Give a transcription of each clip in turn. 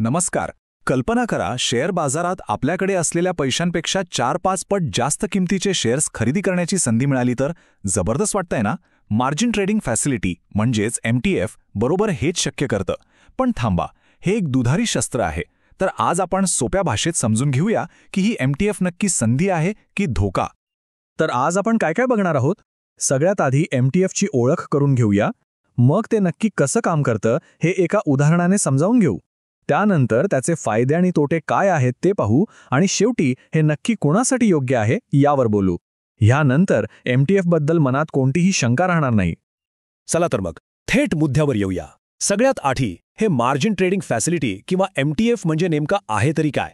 नमस्कार. कल्पना करा, शेअर बाजारात आपल्याकडे असलेल्या पैशांपेक्षा 4-5 पट जास्त किमतीचे शेअर्स खरेदी करण्याची संधी मिळाली तर जबरदस्त वाटतंय ना? मार्जिन ट्रेडिंग फॅसिलिटी म्हणजेच MTF बरोबर हेच शक्य करतं. पण थांबा, हे एक दुधारी शस्त्र आहे. तर आज आपण सोप्या भाषेत समजून घेऊया की ही MTF नक्की संधी आहे की धोका. तर आज आपण काय काय बघणार आहोत? सगळ्यात आधी MTFची ओळख करून घेऊया. मग ते नक्की कसं काम करतं हे एका उदाहरणाने समजावून घेऊ. त्यानंतर त्याचे फायदे आणि तोटे काय आहेत ते पाहू आणि शेवटी हे नक्की कोणासाठी योग्य आहे यावर बोलू. ह्यानंतर MTF बद्दल मनात कोणतीही शंका राहणार नाही. चला तर मग थेट मुद्द्यावर येऊया. सगळ्यात आधी हे मार्जिन ट्रेडिंग फॅसिलिटी किंवा MTF म्हणजे नेमका आहे तरी काय?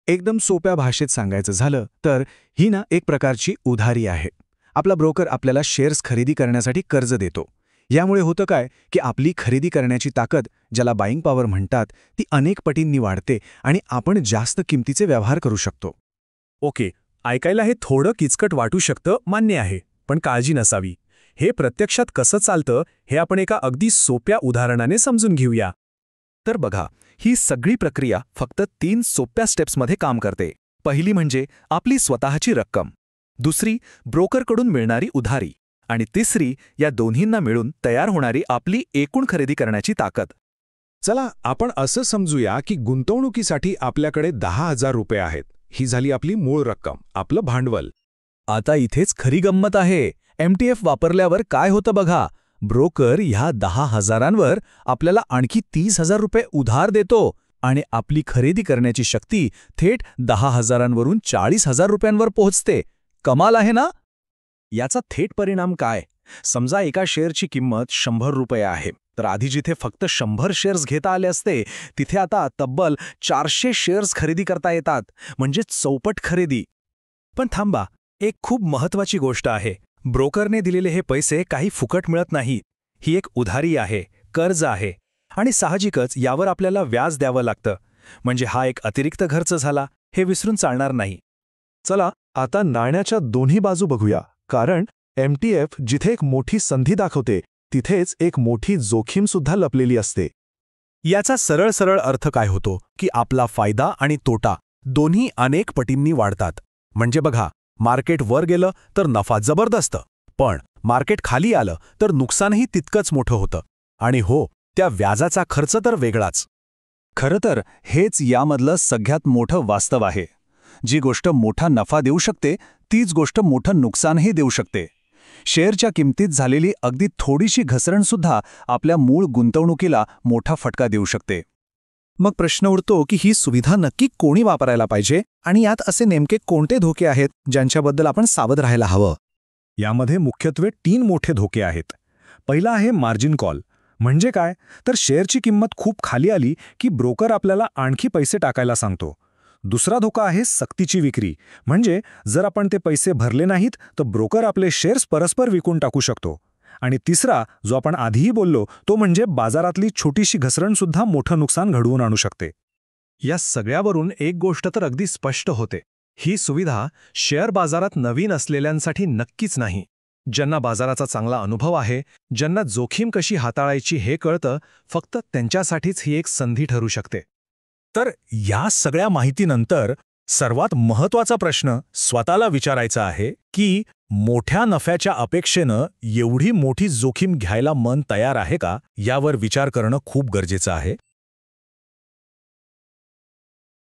एकदम सोप्या भाषेत सांगायचं झालं तर ही एक प्रकारची उधारी आहे. आपला ब्रोकर आपल्याला शेअर्स खरेदी करण्यासाठी कर्ज देतो. यामुळे होतं काय की आपली खरेदी करण्याची ताकद, ज्याला बाईंग पॉवर म्हणतात, ती अनेक पटींनी वाढते आणि आपण जास्त किमतीचे व्यवहार करू शकतो. ओके, ऐकायला हे थोडं किचकट वाटू शकतं, मान्य आहे. पण काळजी नसावी. हे प्रत्यक्षात कसं चालतं हे आपण एका अगदी सोप्या उदाहरणाने समजून घेऊया. तर बघा, ही सगळी प्रक्रिया फक्त 3 सोप्या स्टेप्समध्ये काम करते. पहिली म्हणजे आपली स्वतःची रक्कम, दुसरी ब्रोकरकडून मिळणारी उधारी आणि तिसरी या दोन्हींना मिळून तयार होणारी आपली एकूण खरेदी करण्याची ताकद. चला आपण असं समजूया की गुंतवणुकीसाठी आपल्याकडे 10,000 रुपये आहेत. ही झाली आपली मूळ रक्कम, आपलं भांडवल. आता इथेच खरी गंमत आहे. MTF वापरल्यावर काय होतं बघा. ब्रोकर ह्या 10,000वर आपल्याला आणखी 30,000 रुपये उधार देतो आणि आपली खरेदी करण्याची शक्ती थेट 10,000वरून 40,000 रुपयांवर पोहोचते. कमाल आहे ना? याचा थेट परिणाम काय? समजा एका शेअरची किंमत 100 रुपये आहे, तर आधी जिथे फक्त 100 शेअर्स घेता आले असते, तिथे आता तब्बल 400 शेअर्स खरेदी करता येतात, म्हणजे चौपट खरेदी. पण थांबा, एक खूप महत्त्वाची गोष्ट आहे. ब्रोकरने दिलेले हे पैसे काही फुकट मिळत नाहीत. ही एक उधारी आहे, कर्ज आहे आणि साहजिकच यावर आपल्याला व्याज द्यावं लागतं. म्हणजे हा एक अतिरिक्त खर्च झाला, हे विसरून चालणार नाही. चला आता नाण्याच्या दोन्ही बाजू बघूया. कारण MTF जिथे एक मोठी संधी दाखवते, तिथेच एक मोठी जोखीम सुद्धा लपलेली असते. याचा सरळ अर्थ काय होतो की आपला फायदा आणि तोटा दोन्ही अनेक पटींनी वाढतात. म्हणजे बघा, मार्केट वर गेलं तर नफा जबरदस्त, पण मार्केट खाली आलं तर नुकसानही तितकंच मोठं होतं. आणि हो, त्या व्याजाचा खर्च तर वेगळाच. खरं तर हेच यामधलं सगळ्यात मोठं वास्तव आहे. जी गोष्ट मोठा नफा देऊ शकते, तीच गोष्ट मोठं नुकसानही देऊ शकते. शेअरच्या किमतीत झालेली अगदी थोडीशी घसरणसुद्धा आपल्या मूळ गुंतवणुकीला मोठा फटका देऊ शकते. मग प्रश्न उरतो की ही सुविधा नक्की कोणी वापरायला पाहिजे आणि यात असे नेमके कोणते धोके आहेत ज्यांच्याबद्दल आपण सावध राहायला हवं? यामध्ये मुख्यत्वे 3 मोठे धोके आहेत. पहिला आहे मार्जिन कॉल. म्हणजे काय? तर शेअरची किंमत खूप खाली आली की ब्रोकर आपल्याला आणखी पैसे टाकायला सांगतो. दुसरा धोका आहे सक्तीची विक्री. म्हणजे जर आपण ते पैसे भरले नाहीत तर ब्रोकर आपले शेअर्स परस्पर विकून टाकू शकतो. आणि तिसरा, जो आपण आधीही बोललो, तो म्हणजे बाजारातली छोटीशी घसरणसुद्धा मोठं नुकसान घडवून आणू शकते. या सगळ्यावरून एक गोष्ट तर अगदी स्पष्ट होते. ही सुविधा शेअर बाजारात नवीन असलेल्यांसाठी नक्कीच नाही. ज्यांना बाजाराचा चांगला अनुभव आहे, ज्यांना जोखीम कशी हाताळायची हे कळतं, फक्त त्यांच्यासाठीच ही एक संधी ठरू शकते. तर या सगळ्या माहितीनंतर सर्वात महत्त्वाचा प्रश्न स्वतःला विचारायचा आहे की मोठ्या नफ्याच्या अपेक्षेनं एवढी मोठी जोखीम घ्यायला मन तयार आहे का, यावर विचार करणं खूप गरजेचं आहे.